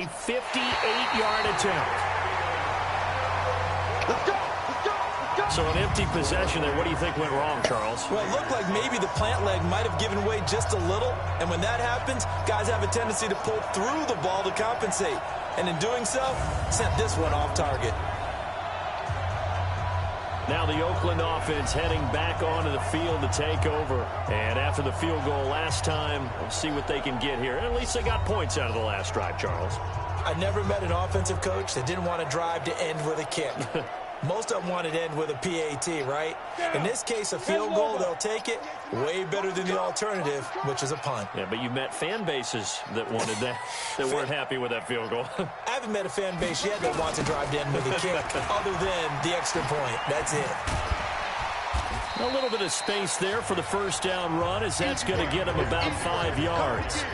a 58-yard attempt. So an empty possession there. What do you think went wrong, Charles? Well, it looked like maybe the plant leg might have given way just a little. And when that happens, guys have a tendency to pull through the ball to compensate. And in doing so, sent this one off target. Now the Oakland offense heading back onto the field to take over. And after the field goal last time, we'll see what they can get here. At least they got points out of the last drive, Charles. I never met an offensive coach that didn't want to drive to end with a kick. Most of them wanted to end with a PAT, right? In this case, a field goal, they'll take it. Way better than the alternative, which is a punt. Yeah, but you met fan bases that wanted that, that weren't happy with that field goal. I haven't met a fan base yet that wants to drive to end with a kick other than the extra point. That's it. A little bit of space there for the first down run, as that's going to get him about 5 yards.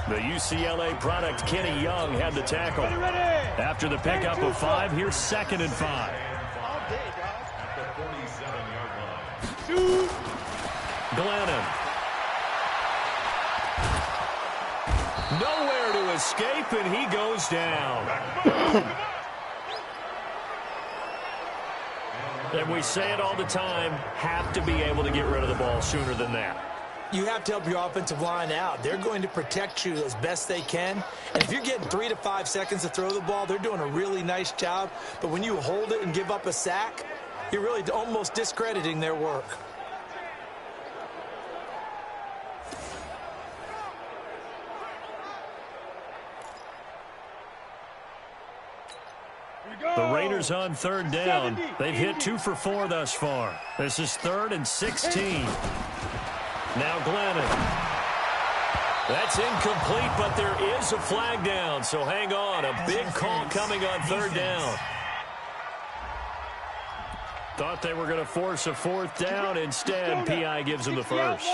The UCLA product, Kenny Young, had the tackle. After the pickup of 5, here's 2nd and 5. Glennon. Nowhere to escape, and he goes down. And we say it all the time, have to be able to get rid of the ball sooner than that. You have to help your offensive line out. They're going to protect you as best they can. And if you're getting 3 to 5 seconds to throw the ball, they're doing a really nice job. But when you hold it and give up a sack, you're really almost discrediting their work. The Raiders on 3rd down. They've hit 2 for 4 thus far. This is 3rd and 16. Now Glennon. That's incomplete, but there is a flag down, so hang on. A big call coming on 3rd down. Thought they were going to force a 4th down. Instead, P.I. gives them the first.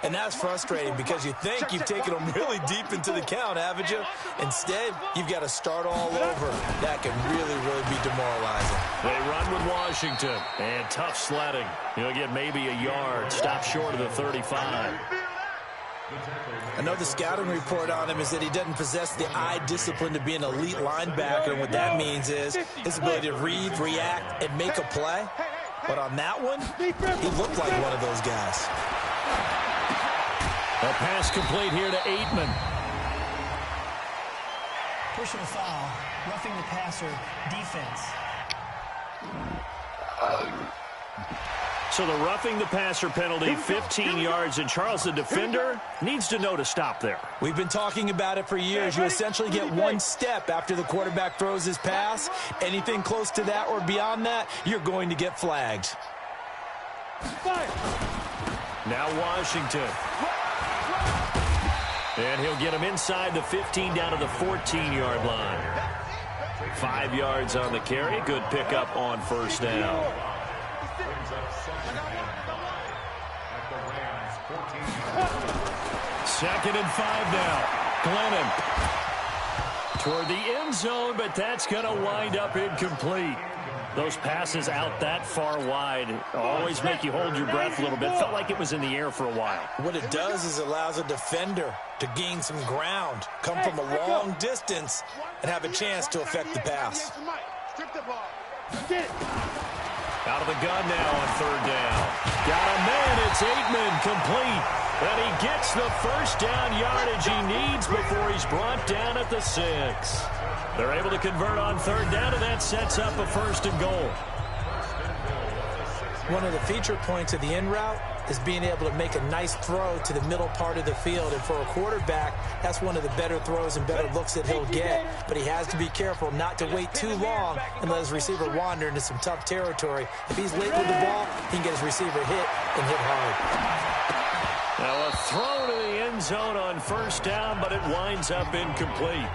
And that's frustrating because you think you've taken them really deep into the count, haven't you? Instead, you've got to start all over. That can really, really be demoralizing. They run with Washington. And tough sledding. He'll get maybe a yard. Stop short of the 35. I know the scouting report on him is that he doesn't possess the eye discipline to be an elite linebacker. And what that means is his ability to read, react, and make a play. But on that one, he looked like one of those guys. A pass complete here to Aitman. Personal foul, roughing the passer, defense. So the roughing the passer penalty, 15 yards, and Charles, the defender, needs to know to stop there. We've been talking about it for years. You essentially get 1 step after the quarterback throws his pass. Anything close to that or beyond that, you're going to get flagged. Now Washington. And he'll get him inside the 15 down to the 14-yard line. 5 yards on the carry. Good pickup on 1st down. Second and 5 now. Glennon toward the end zone, but that's going to wind up incomplete. Those passes out that far wide always make you hold your breath a little bit. Felt like it was in the air for a while. What it does is it allows a defender to gain some ground, come from a long distance, and have a chance to affect the pass. Out of the gun now on 3rd down. Got a man, it's Aitman, complete. And he gets the first down yardage he needs before he's brought down at the 6. They're able to convert on 3rd down, and that sets up a 1st and goal. One of the feature points of the in route is being able to make a nice throw to the middle part of the field. And for a quarterback, that's one of the better throws and better looks that he'll get. But he has to be careful not to wait too long and let his receiver wander into some tough territory. If he's late with the ball, he can get his receiver hit and hit hard. Now a throw to the end zone on 1st down, but it winds up incomplete.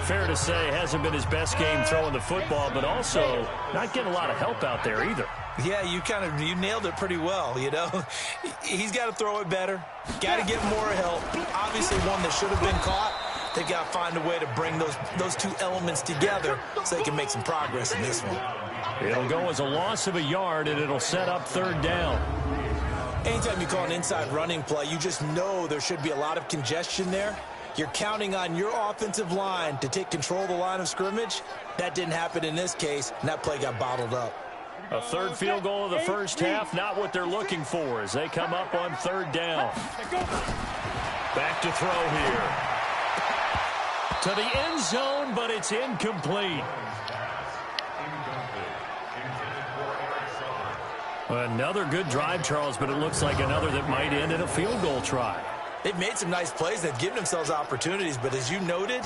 Fair to say, hasn't been his best game throwing the football, but also not getting a lot of help out there either. Yeah, you nailed it pretty well, you know. He's got to throw it better, got to get more help. Obviously one that should have been caught. They got to find a way to bring those 2 elements together so they can make some progress in this one. It'll go as a loss of a yard, and it'll set up 3rd down. Anytime you call an inside running play, you just know there should be a lot of congestion there. You're counting on your offensive line to take control of the line of scrimmage. That didn't happen in this case, and that play got bottled up. A third field goal of the first half, not what they're looking for as they come up on third down. Back to throw here. To the end zone, but it's incomplete. Another good drive, Charles, but it looks like another that might end in a field goal try. They've made some nice plays. They've given themselves opportunities, but as you noted,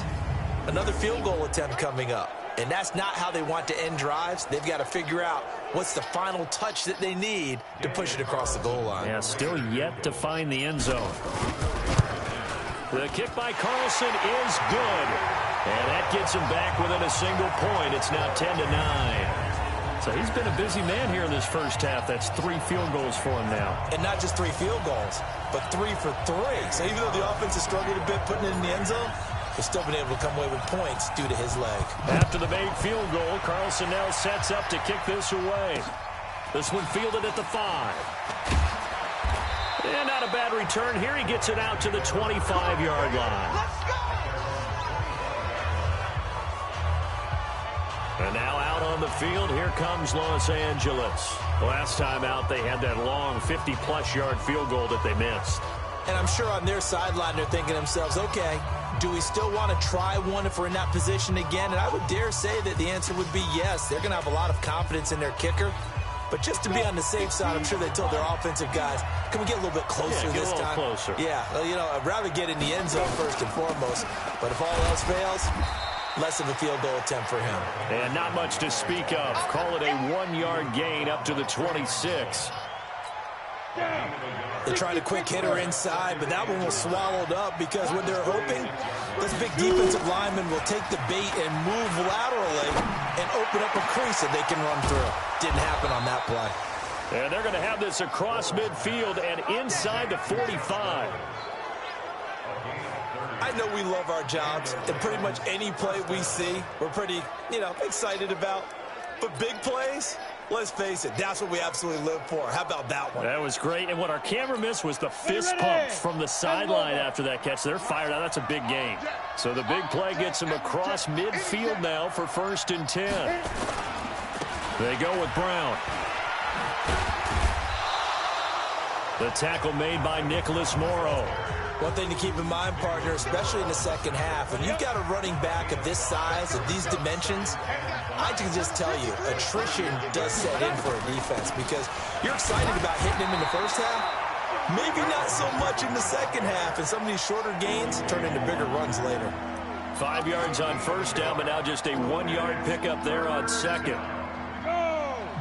another field goal attempt coming up. And that's not how they want to end drives. They've got to figure out what's the final touch that they need to push it across the goal line. Yeah, still yet to find the end zone. The kick by Carlson is good. And that gets him back within a single point. It's now 10-9. So he's been a busy man here in this first half. That's 3 field goals for him now. And not just 3 field goals, but 3 for 3. So even though the offense has struggled a bit putting it in the end zone, they've still been able to come away with points due to his leg. After the made field goal, Carlson now sets up to kick this away. This one fielded at the 5. And not a bad return here. He gets it out to the 25-yard line. And now out on the field, here comes Los Angeles. Last time out, they had that long 50-plus yard field goal that they missed. And I'm sure on their sideline, they're thinking to themselves, okay, do we still want to try one if we're in that position again? And I would dare say that the answer would be yes. They're going to have a lot of confidence in their kicker. But just to be on the safe side, I'm sure they told their offensive guys, can we get a little bit closer this time? Closer. Yeah, well, you know, I'd rather get in the end zone first and foremost. But if all else fails, less of a field goal attempt for him. And not much to speak of. Call it a 1-yard gain up to the 26. They tried a quick hitter inside, but that one was swallowed up because what they're hoping, this big defensive lineman will take the bait and move laterally and open up a crease that they can run through. Didn't happen on that play. And they're going to have this across midfield and inside the 45. I know we love our jobs, and pretty much any play we see, we're pretty, excited about. But big plays, let's face it, that's what we absolutely live for. How about that one? That was great. And what our camera missed was the fist pumps from the sideline after that catch. They're fired out. That's a big gain. So the big play gets him across midfield now for 1st and 10. They go with Brown. The tackle made by Nicholas Morrow. One thing to keep in mind, partner, especially in the second half, when you've got a running back of this size, of these dimensions, I can just tell you, attrition does set in for a defense because you're excited about hitting him in the first half, maybe not so much in the second half, and some of these shorter gains turn into bigger runs later. 5 yards on first down, but now just a 1-yard pickup there on second.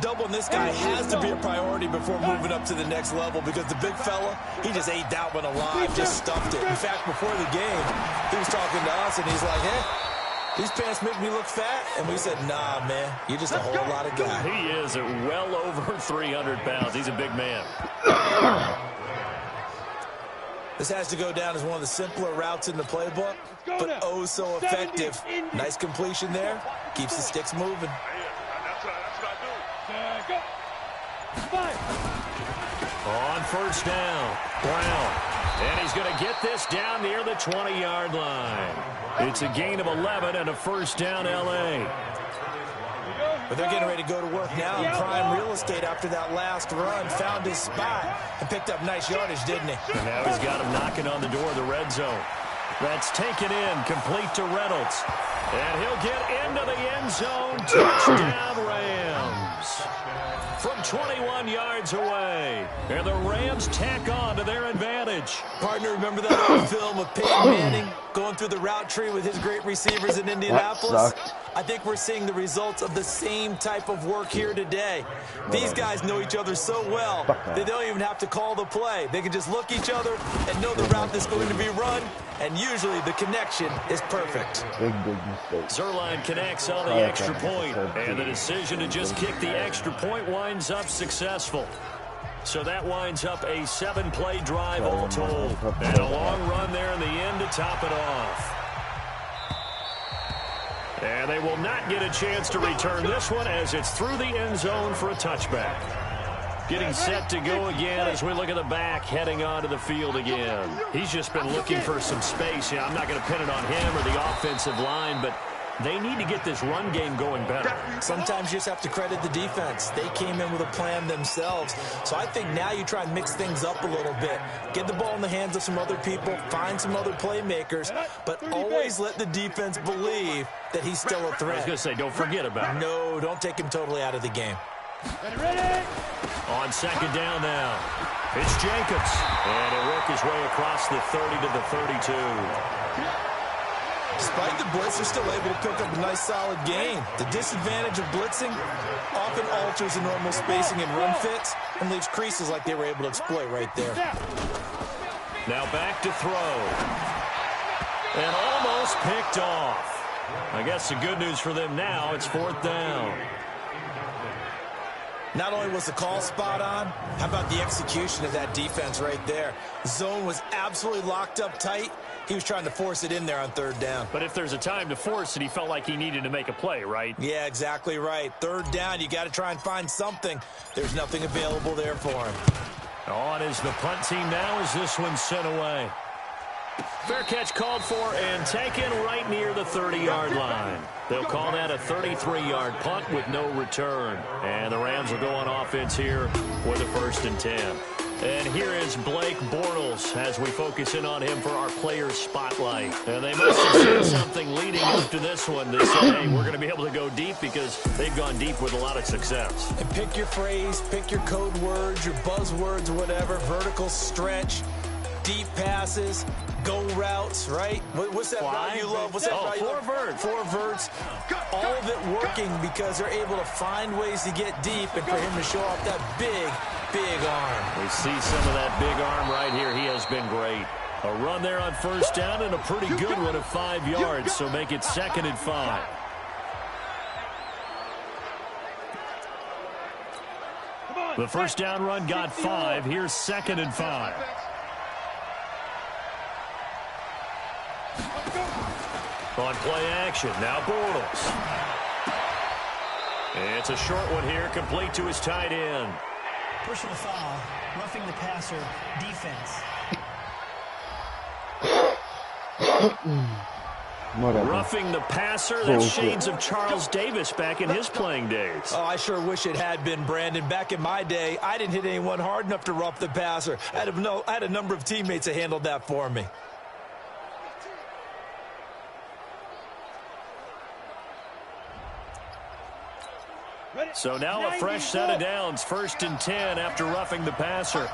Doubling this guy has to be a priority before moving up to the next level because the big fella, he just ate that one alive, just stuffed it. In fact, before the game, he was talking to us, and he's like, hey, these pants make me look fat. And we said, nah, man, you're just a whole lot of guy. He is at well over 300 pounds. He's a big man. This has to go down as one of the simpler routes in the playbook, but oh so effective. Nice completion there. Keeps the sticks moving. On first down, Brown. And he's going to get this down near the 20-yard line. It's a gain of 11 and a first down, L.A. But they're getting ready to go to work now in prime real estate after that last run. Found his spot and picked up nice yardage, didn't he? And now he's got him knocking on the door of the red zone. That's taken in, complete to Reynolds. And he'll get into the end zone. Touchdown, Rams. From 21 yards away. And the Rams tack on to their advantage. Partner, remember that old film of Peyton Manning going through the route tree with his great receivers in Indianapolis? I think we're seeing the results of the same type of work here today. These guys know each other so well that they don't even have to call the play. They can just look each other and know the route that's going to be run, and usually the connection is perfect. Big mistake. Zerline connects on the extra point, and the decision to just kick the extra point winds up successful. So that winds up a 7-play drive all told. And a long run there in the end to top it off. And they will not get a chance to return this one as it's through the end zone for a touchback. Getting set to go again as we look at the back, heading onto the field again. He's just been looking for some space. I'm not going to pin it on him or the offensive line, but they need to get this run game going better. Sometimes you just have to credit the defense. They came in with a plan themselves. So I think now you try and mix things up a little bit. Get the ball in the hands of some other people, find some other playmakers, but always let the defense believe that he's still a threat. I was going to say, don't forget about it. No, don't take him totally out of the game. Ready? On second down now, it's Jacobs. And he'll work his way across the 30 to the 32. Despite the blitz, they're still able to pick up a nice, solid gain. The disadvantage of blitzing often alters the normal spacing and run fits and leaves creases like they were able to exploit right there. Now back to throw. And almost picked off. I guess the good news for them now, it's fourth down. Not only was the call spot on, how about the execution of that defense right there? Zone was absolutely locked up tight. He was trying to force it in there on third down. But if there's a time to force it, he felt like he needed to make a play, right? Yeah, exactly right. Third down, you got to try and find something. There's nothing available there for him. On is the punt team now as this one's sent away. Fair catch called for and taken right near the 30-yard line. They'll call that a 33-yard punt with no return. And the Rams will go on offense here with a 1st and 10. And here is Blake Bortles as we focus in on him for our Players Spotlight. And they must have said something leading up to this one to say, hey, we're going to be able to go deep because they've gone deep with a lot of success. And pick your phrase, pick your code words, your buzzwords, whatever, vertical stretch, deep passes, go routes, right? What's that route you love? What's that route you love? Four verts. All of it working because they're able to find ways to get deep and for him to show off that big arm. We see some of that big arm right here. He has been great. A run there on first down and a pretty good one of 5 yards, so make it 2nd and 5. The first down run got 5. Here's 2nd and 5. On play action, now Bortles. It's a short one here, complete to his tight end. Personal foul, roughing the passer, defense. Roughing the passer, that's shades of Charles Davis back in his playing days. Oh, I sure wish it had been, Brandon. Back in my day, I didn't hit anyone hard enough to rough the passer. I had a number of teammates that handled that for me. So now a fresh set of downs, 1st and 10 after roughing the passer.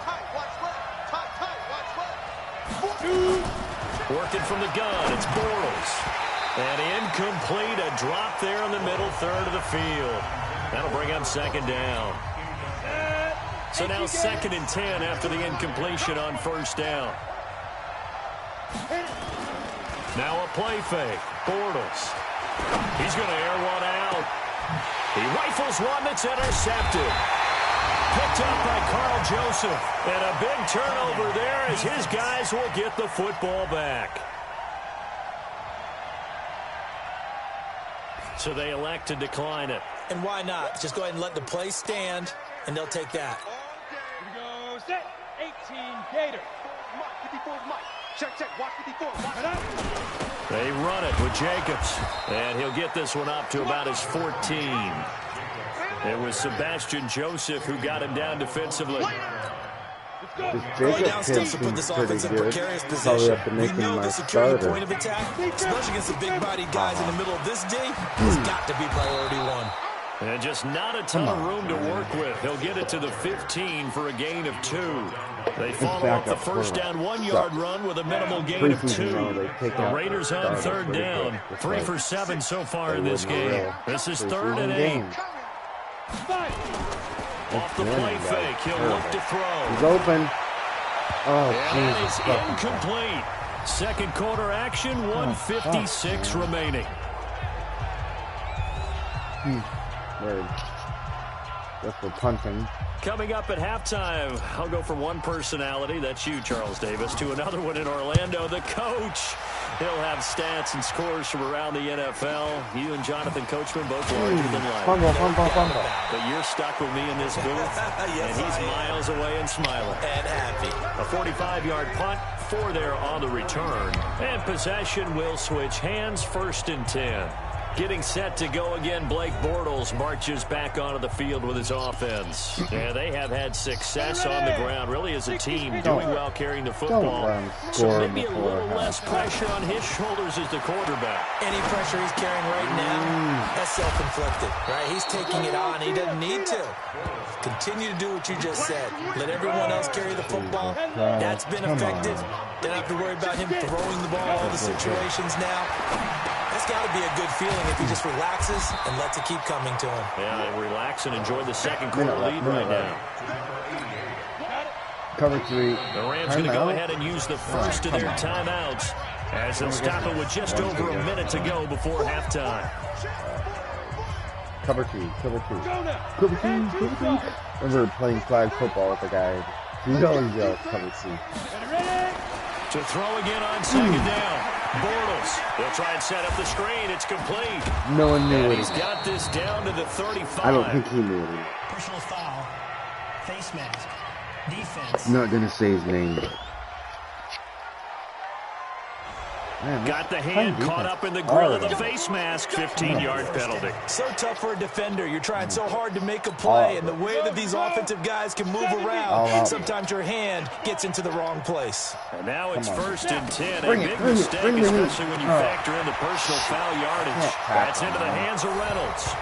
Working from the gun, it's Bortles. And incomplete, a drop there in the middle third of the field. That'll bring up 2nd down. So now 2nd and 10 after the incompletion on 1st down. Now a play fake, Bortles. He's going to air one out. He rifles one that's intercepted. Picked up by Carl Joseph. And a big turnover there as his guys will get the football back. So they elect to decline it. And why not? Just go ahead and let the play stand, and they'll take that. Here we go. Set. 18 Gator. Mike, 54 Mike. Check, watch 54. Watch it out. They run it with Jacobs, and he'll get this one up to about his 14. It was Sebastian Joseph who got him down defensively. This Jacobs kid's been pretty good. Probably have to make him my starter. Point of attack, especially against the big-bodied guys in the middle of this day, has got to be priority one. And just not a ton of room to work with. He'll get it to the 15 for a gain of 2. They follow up the first down 1-yard run with a minimal gain of 2. The Raiders on 3rd down. 3 for 7 so far in this game. This is 3rd and 8. Off the play fake, he'll look to throw. He's open. Oh, and that is incomplete. 2nd quarter action, 1:56 remaining. Word. That's for punting. Coming up at halftime, I'll go from one personality, that's you, Charles Davis, to another one in Orlando, the coach. He'll have stats and scores from around the NFL. You and Jonathan Coachman both larger than life. Fumble. But you're stuck with me in this booth, Yes, and he's miles away and smiling. And happy. A 45-yard punt, 4 there on the return. And possession will switch hands, 1st and 10. Getting set to go again, Blake Bortles marches back onto the field with his offense. Yeah, they have had success on the ground, really as a team, doing well carrying the football. So maybe a little less pressure on his shoulders as the quarterback. Any pressure he's carrying right now, that's self-inflicted, right? He's taking it on. He doesn't need to. Continue to do what you just said. Let everyone else carry the football. That's been effective. Don't have to worry about him throwing the ball all the situations now. That's got to be a good feeling if he just relaxes and lets it keep coming to him. Yeah, relax and enjoy the second quarter lead right now. Cover 3. The Rams going to go ahead and use the first of their timeouts as they'll stop it with just over a minute to go before halftime. Cover 2. Remember playing flag football with a guy. He always yells cover 2. To throw again on second down. Bortles. They'll try and set up the screen. It's complete. No one knew it. He's got this down to the 35. I don't think he knew it. Personal foul. Face mask. Defense. I'm not going to say his name. Man, got the hand caught up in the grill of the face mask. 15-yard penalty. So tough for a defender. You're trying so hard to make a play, and the way that these offensive guys can move around, sometimes your hand gets into the wrong place. And now it's 1st and 10. A big mistake, especially when you factor in the personal foul yardage. That's into the hands of Reynolds.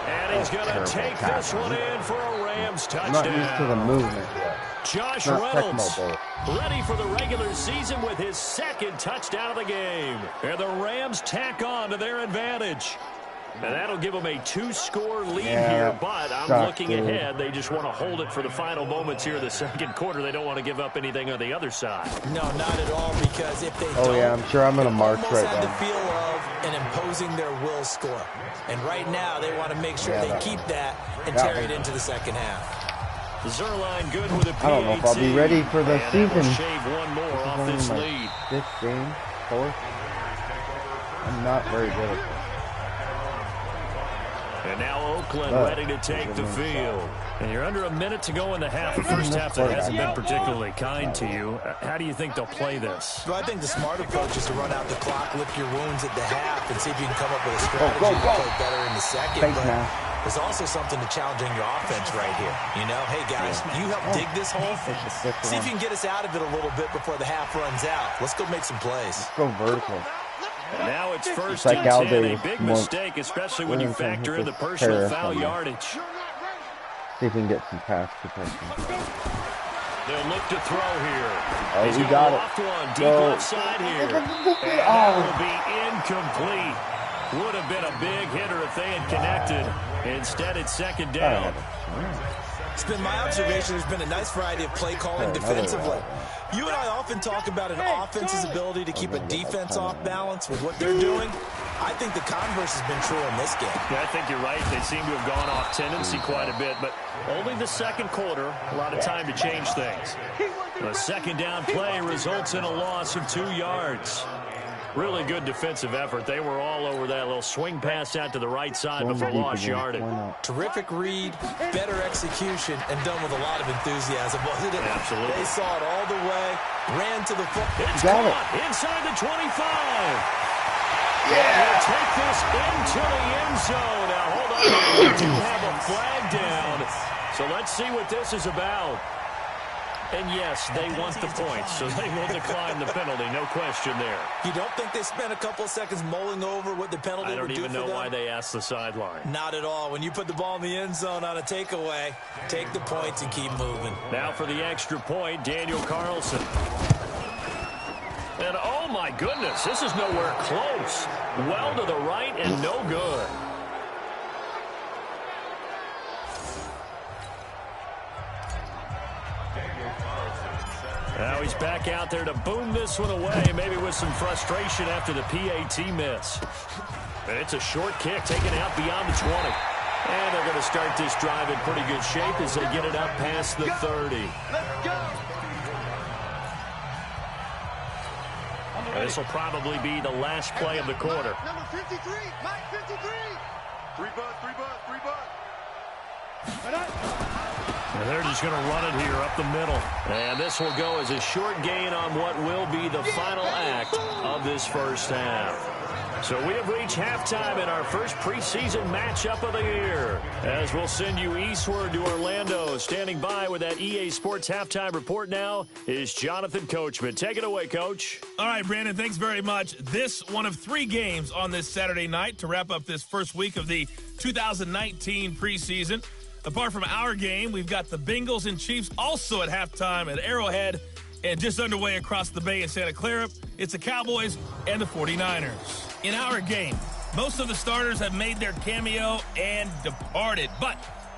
And he's going to take this one in for a Rams touchdown. I'm not used to the movement yet. Josh Reynolds ready for the regular season with his 2nd touchdown of the game. And the Rams tack on to their advantage. And that'll give them a 2-score lead here, but I'm looking ahead. They just want to hold it for the final moments here of the second quarter. They don't want to give up anything on the other side. No, not at all, because if they don't, I'm sure I'm going to march right have down. the feel of an imposing their will score. And right now, they want to make sure they keep that and carry it into the second half. Zerline good with a PAT. I don't know if I'll be ready for the season. Shave one more off this lead. 5th game, 4th. I'm not very good at this. And now Oakland ready to take the field. And you're under a minute to go in the half. The first half that hasn't been particularly kind to you. How do you think they'll play this? Well, I think the smart approach is to run out the clock, lick your wounds at the half, and see if you can come up with a strategy to play better in the second. There's also something to challenging your offense right here. You know, hey, guys, you help dig this hole. See if you can get us out of it a little bit before the half runs out. Let's go make some plays. Let's go vertical. And now it's 1st and 10. A big mistake, especially when you factor in the personal foul yardage. See if we can get some pass protection. They'll look to throw here. Oh, we got it. One deep left side here. And that will be incomplete. Would have been a big hitter if they had connected. Instead, it's 2nd down. It's been my observation. There's been a nice variety of play calling defensively. You and I often talk about an offense's ability to keep a defense off balance with what they're doing. I think the converse has been true in this game. Yeah, I think you're right. They seem to have gone off tendency quite a bit, but only the second quarter, a lot of time to change things. The 2nd down play results in a loss of 2 yards. Really good defensive effort. They were all over that little swing pass out to the right side before lost yardage. Terrific read, better execution, and done with a lot of enthusiasm, wasn't it? Absolutely. They saw it all the way, ran to the football. It's caught inside the 25. Yeah! We'll take this into the end zone. Now, hold on. We do have a flag down. So let's see what this is about. And yes, they want the points, so they will decline the penalty, no question there. You don't think they spent a couple of seconds mulling over what the penalty would do for them? I don't even know why they asked the sideline. Not at all. When you put the ball in the end zone on a takeaway, take the points and keep moving. Now for the extra point, Daniel Carlson. And oh my goodness, this is nowhere close. Well to the right and no good. Now he's back out there to boom this one away, maybe with some frustration after the PAT miss. And it's a short kick taken out beyond the 20. And they're going to start this drive in pretty good shape as they get it up past the 30. This will probably be the last play of the quarter. Number 53, Mike 53. 3 bucks. And they're just going to run it here up the middle. And this will go as a short gain on what will be the final act of this first half. So we have reached halftime in our first preseason matchup of the year. As we'll send you eastward to Orlando. Standing by with that EA Sports halftime report now is Jonathan Coachman. Take it away, Coach. All right, Brandon, thanks very much. This one of 3 games on this Saturday night to wrap up this first week of the 2019 preseason. Apart from our game, we've got the Bengals and Chiefs also at halftime at Arrowhead. And just underway across the bay in Santa Clara, it's the Cowboys and the 49ers. In our game, most of the starters have made their cameo and departed, but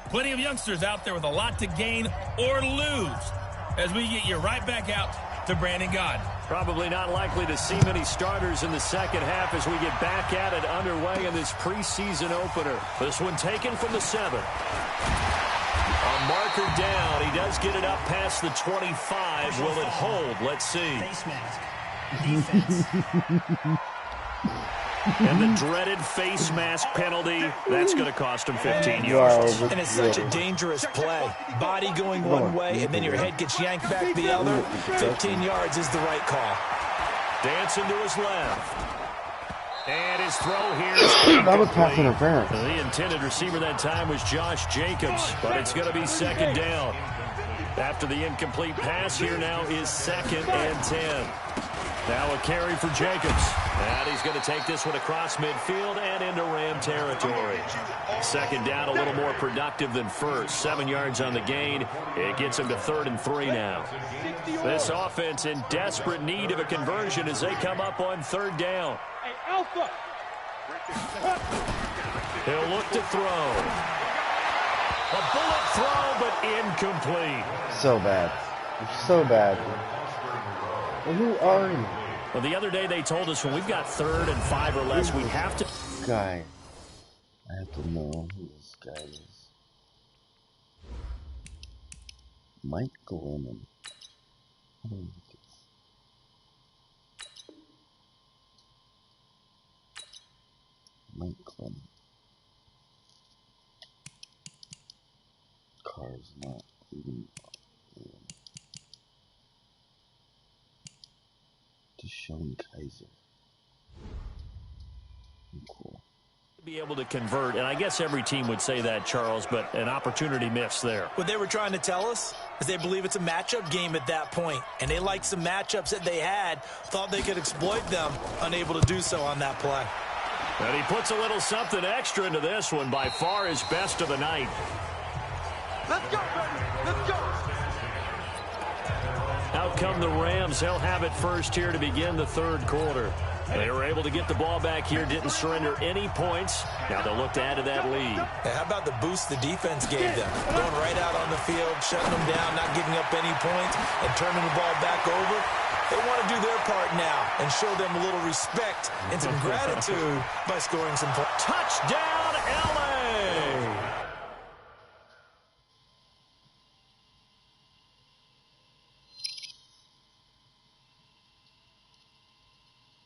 plenty of youngsters out there with a lot to gain or lose as we get you right back out to Brandon Gaudin. Probably not likely to see many starters in the second half as we get back at it underway in this preseason opener. This one taken from the 7. A marker down. He does get it up past the 25. Will it hold? Let's see. Face mask. Defense. And the dreaded face mask penalty, that's going to cost him 15 yards. And it's such a dangerous play. Body going one way, and then your head gets yanked back the other. 15 yards is the right call. Dancing to his left. And his throw here is that was pass interference. The intended receiver that time was Josh Jacobs, but it's going to be second down. After the incomplete pass, here now is 2nd and 10. Now a carry for Jacobs. And he's going to take this one across midfield and into Ram territory. Second down, a little more productive than first. 7 yards on the gain. It gets him to 3rd and 3 now. This offense in desperate need of a conversion as they come up on 3rd down. Hey, Alpha. He'll look to throw. A bullet throw, but incomplete. So bad. So bad. Who are you? Well, the other day they told us when we've got 3rd and 5 or less, we have to... Guy. I have to know who this guy is. Mike Glennon. Mike Glennon. Car's not even... Deshaun Kaiser. Cool. Be able to convert, and I guess every team would say that, Charles, but an opportunity missed there. What they were trying to tell us is they believe it's a matchup game at that point, and they liked some matchups that they had, thought they could exploit them, unable to do so on that play. And he puts a little something extra into this one, by far his best of the night. Let's go, buddy. Let's go. Out come the Rams. They'll have it first here to begin the 3rd quarter. They were able to get the ball back here, didn't surrender any points. Now they'll look to add to that lead. Hey, how about the boost the defense gave them? Going right out on the field, shutting them down, not giving up any points, and turning the ball back over. They want to do their part now and show them a little respect and some gratitude by scoring some points. Touchdown, LA!